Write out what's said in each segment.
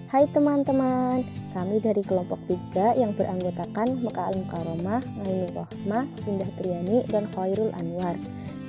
Hai teman-teman, kami dari kelompok 3 yang beranggotakan Meka Al-Mukarromah, Ainul Rohmah, Indah Triani, dan Khairul Anwar.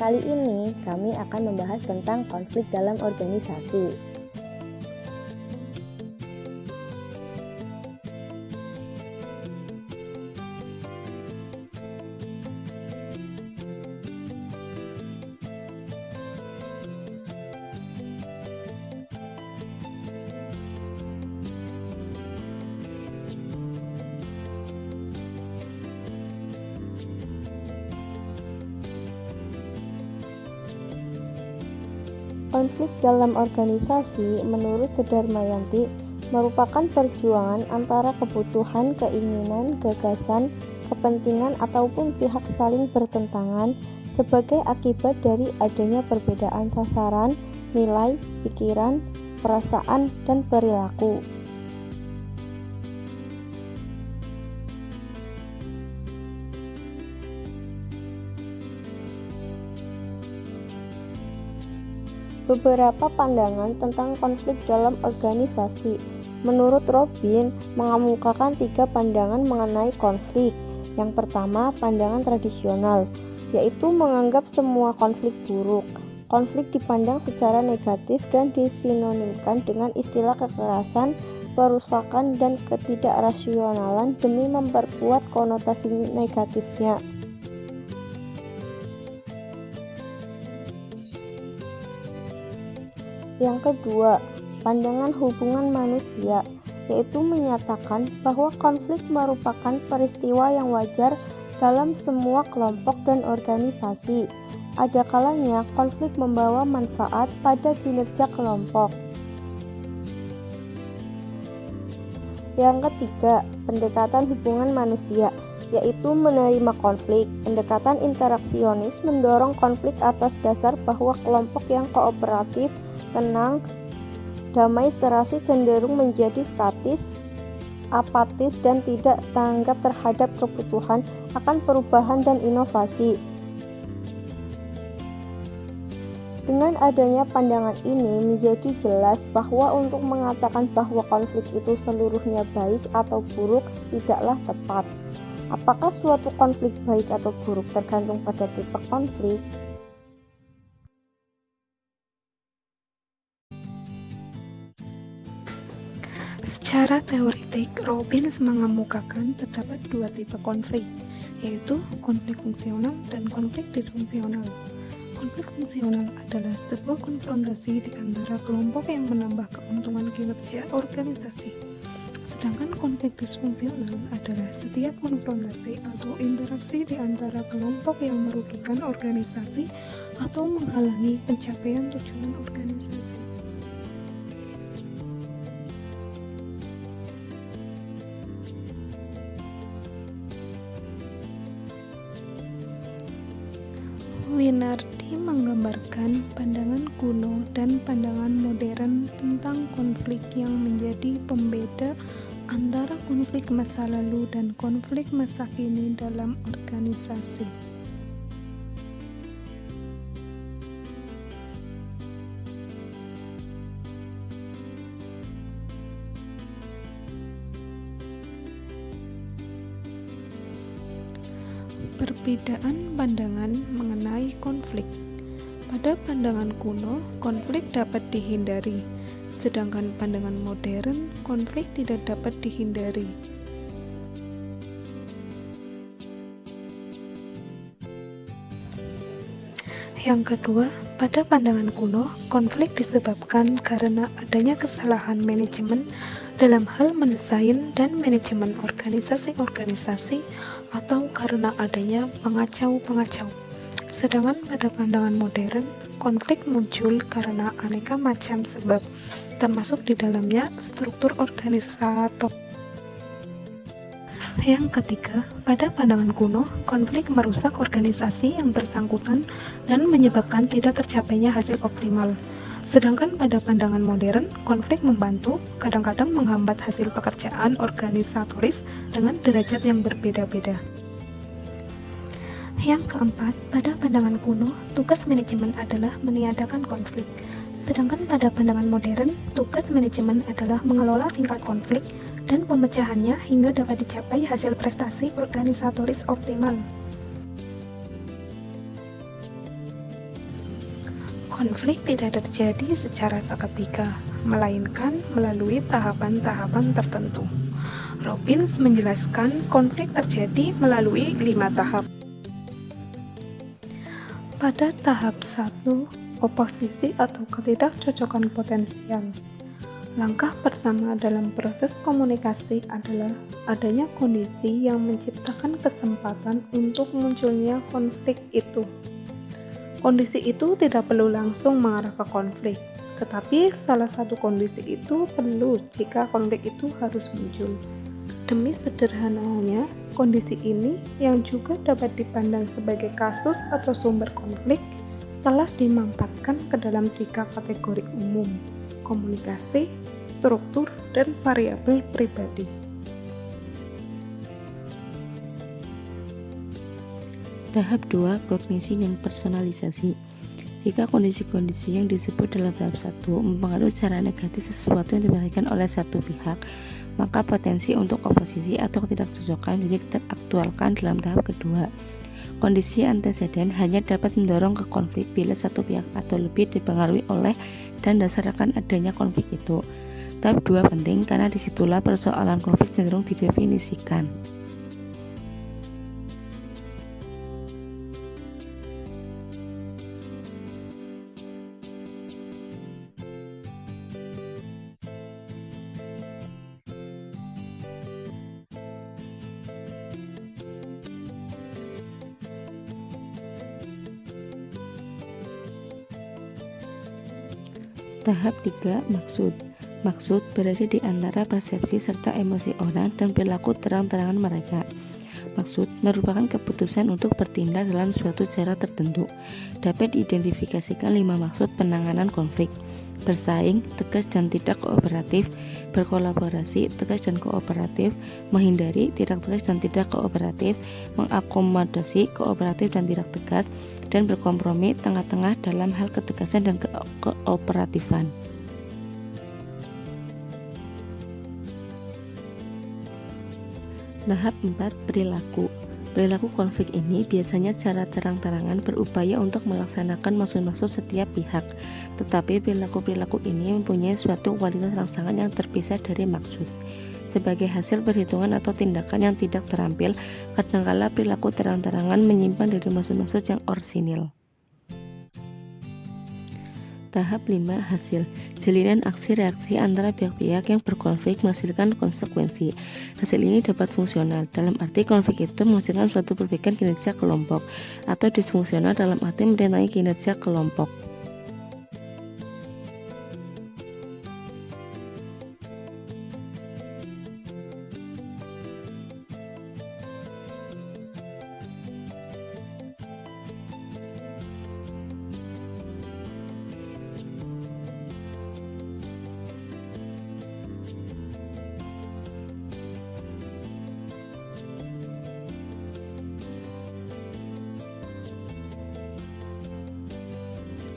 Kali ini kami akan membahas tentang konflik dalam organisasi. Konflik dalam organisasi menurut Sudarmayanti merupakan perjuangan antara kebutuhan, keinginan, gagasan, kepentingan ataupun pihak saling bertentangan sebagai akibat dari adanya perbedaan sasaran, nilai, pikiran, perasaan, dan perilaku. Beberapa pandangan tentang konflik dalam organisasi. Menurut Robin, mengemukakan 3 pandangan mengenai konflik. Yang pertama, pandangan tradisional, yaitu menganggap semua konflik buruk. Konflik dipandang secara negatif dan disinonimkan dengan istilah kekerasan, perusakan, dan ketidakrasionalan demi memperkuat konotasi negatifnya. Yang kedua, pandangan hubungan manusia, yaitu menyatakan bahwa konflik merupakan peristiwa yang wajar dalam semua kelompok dan organisasi. Ada kalanya konflik membawa manfaat pada kinerja kelompok. Yang ketiga, pendekatan hubungan manusia, yaitu menerima konflik. Pendekatan interaksionis mendorong konflik atas dasar bahwa kelompok yang kooperatif, tenang, damai serasi cenderung menjadi statis, apatis, dan tidak tanggap terhadap kebutuhan akan perubahan dan inovasi. Dengan adanya pandangan ini menjadi jelas bahwa untuk mengatakan bahwa konflik itu seluruhnya baik atau buruk tidaklah tepat. Apakah suatu konflik baik atau buruk tergantung pada tipe konflik? Secara teoretik, Robin mengemukakan terdapat 2 tipe konflik, yaitu konflik fungsional dan konflik disfungsional. Konflik fungsional adalah sebuah konfrontasi di antara kelompok yang menambah keuntungan kinerja organisasi. Sedangkan konflik disfungsional adalah setiap konfrontasi atau interaksi di antara kelompok yang merugikan organisasi atau menghalangi pencapaian tujuan organisasi. Winardi menggambarkan pandangan kuno dan pandangan modern tentang konflik yang menjadi pembeda antara konflik masa lalu dan konflik masa kini dalam organisasi. Perbedaan pandangan mengenai konflik. Pada pandangan kuno, konflik dapat dihindari, sedangkan pandangan modern, konflik tidak dapat dihindari. Yang kedua, pada pandangan kuno, konflik disebabkan karena adanya kesalahan manajemen dalam hal mendesain dan manajemen organisasi-organisasi atau karena adanya pengacau-pengacau. Sedangkan pada pandangan modern, konflik muncul karena aneka macam sebab, termasuk di dalamnya struktur organisator. Yang ketiga, pada pandangan kuno, konflik merusak organisasi yang bersangkutan dan menyebabkan tidak tercapainya hasil optimal. Sedangkan pada pandangan modern, konflik membantu, kadang-kadang menghambat hasil pekerjaan organisatoris dengan derajat yang berbeda-beda. Yang keempat, pada pandangan kuno, tugas manajemen adalah meniadakan konflik. Sedangkan pada pandangan modern, tugas manajemen adalah mengelola tingkat konflik dan pemecahannya hingga dapat dicapai hasil prestasi organisatoris optimal. Konflik tidak terjadi secara seketika, melainkan melalui tahapan-tahapan tertentu. Robbins menjelaskan konflik terjadi melalui 5 tahap. Pada tahap 1, oposisi atau ketidakcocokan potensial. Langkah pertama dalam proses komunikasi adalah adanya kondisi yang menciptakan kesempatan untuk munculnya konflik itu. Kondisi itu tidak perlu langsung mengarah ke konflik, tetapi salah satu kondisi itu perlu jika konflik itu harus muncul. Demi sederhananya, kondisi ini yang juga dapat dipandang sebagai kasus atau sumber konflik telah dimampatkan ke dalam 3 kategori umum: komunikasi, struktur, dan variabel pribadi. Tahap 2, kognisi dan personalisasi. Jika kondisi-kondisi yang disebut dalam tahap 1 mempengaruhi secara negatif sesuatu yang diberikan oleh satu pihak, maka potensi untuk oposisi atau ketidakcocokan menjadi teraktualkan dalam tahap kedua. Kondisi anteseden hanya dapat mendorong ke konflik bila satu pihak atau lebih dipengaruhi oleh dan dasarkan adanya konflik itu. Tahap 2 penting karena disitulah persoalan konflik cenderung didefinisikan. Tahap 3, maksud. Maksud berada di antara persepsi serta emosi orang dan perilaku terang-terangan mereka. Maksud merupakan keputusan untuk bertindak dalam suatu cara tertentu. Dapat diidentifikasikan 5 maksud penanganan konflik: bersaing, tegas dan tidak kooperatif; berkolaborasi, tegas dan kooperatif; menghindari, tidak tegas dan tidak kooperatif; mengakomodasi, kooperatif dan tidak tegas; dan berkompromi, tengah-tengah dalam hal ketegasan dan keoperatifan. Tahap 4, perilaku. Perilaku konflik ini biasanya secara terang-terangan berupaya untuk melaksanakan maksud-maksud setiap pihak, tetapi perilaku-perilaku ini mempunyai suatu kualitas rangsangan yang terpisah dari maksud. Sebagai hasil perhitungan atau tindakan yang tidak terampil, kadangkala perilaku terang-terangan menyimpan dari maksud-maksud yang orsinil. Tahap 5, hasil. Jalinan aksi-reaksi antara pihak-pihak yang berkonflik menghasilkan konsekuensi. Hasil ini dapat fungsional, dalam arti konflik itu menghasilkan suatu perbaikan kinerja kelompok, atau disfungsional dalam arti merintangi kinerja kelompok.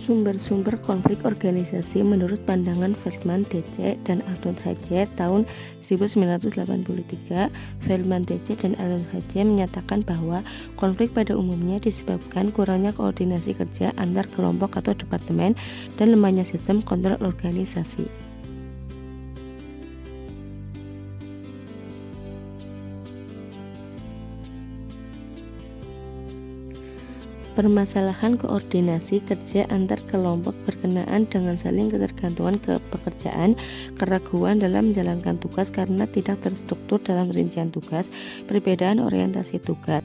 Sumber-sumber konflik organisasi menurut pandangan Feldman, DC, dan Arnold H. tahun 1983. Feldman, DC, dan Arnold H. menyatakan bahwa konflik pada umumnya disebabkan kurangnya koordinasi kerja antar kelompok atau departemen dan lemahnya sistem kontrol organisasi. Permasalahan koordinasi kerja antar kelompok berkenaan dengan saling ketergantungan pekerjaan, keraguan dalam menjalankan tugas karena tidak terstruktur dalam rincian tugas, perbedaan orientasi tugas.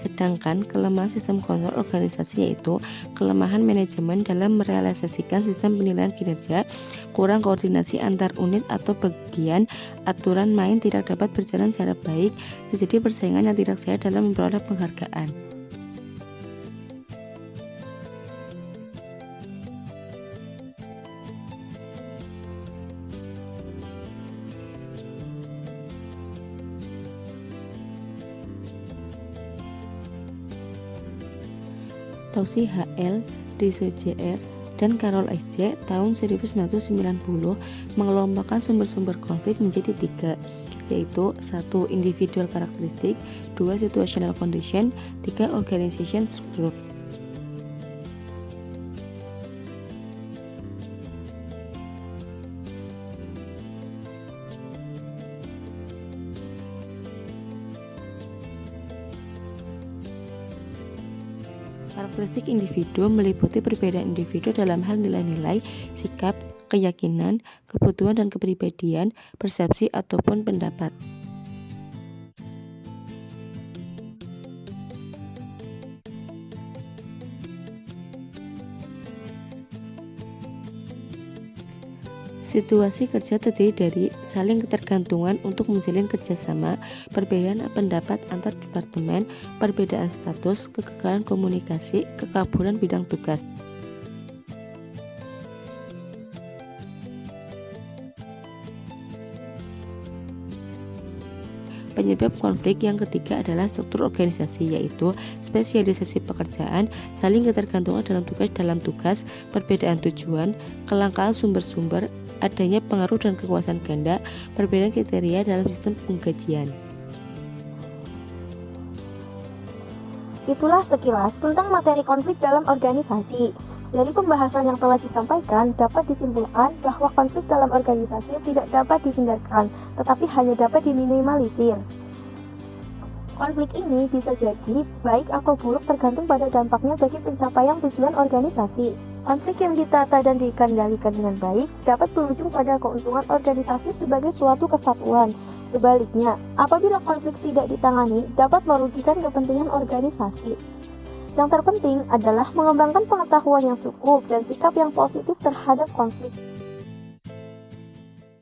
Sedangkan kelemahan sistem kontrol organisasi yaitu kelemahan manajemen dalam merealisasikan sistem penilaian kinerja, kurang koordinasi antar unit atau bagian, aturan main tidak dapat berjalan secara baik, terjadi persaingan yang tidak sehat dalam memperoleh penghargaan. Tausi H.L., Rizzo Jr., dan Carol S.J. tahun 1990 mengelompokkan sumber-sumber konflik menjadi 3, yaitu 1. Individual karakteristik, 2. Situational condition, 3. Organization structure. Karakteristik individu meliputi perbedaan individu dalam hal nilai-nilai, sikap, keyakinan, kebutuhan dan kepribadian, persepsi ataupun pendapat. Situasi kerja terdiri dari saling ketergantungan untuk menjalin kerjasama, perbedaan pendapat antar departemen, perbedaan status, kegagalan komunikasi, kekaburan bidang tugas. Penyebab konflik yang ketiga adalah struktur organisasi, yaitu spesialisasi pekerjaan, saling ketergantungan dalam tugas, perbedaan tujuan, kelangkaan sumber-sumber, adanya pengaruh dan kekuasaan ganda, perbedaan kriteria dalam sistem penggajian. Itulah sekilas tentang materi konflik dalam organisasi. Dari pembahasan yang telah disampaikan, dapat disimpulkan bahwa konflik dalam organisasi tidak dapat dihindarkan, tetapi hanya dapat diminimalisir. Konflik ini bisa jadi baik atau buruk tergantung pada dampaknya bagi pencapaian tujuan organisasi. Konflik yang ditata dan dikendalikan dengan baik dapat berujung pada keuntungan organisasi sebagai suatu kesatuan. Sebaliknya, apabila konflik tidak ditangani, dapat merugikan kepentingan organisasi. Yang terpenting adalah mengembangkan pengetahuan yang cukup dan sikap yang positif terhadap konflik.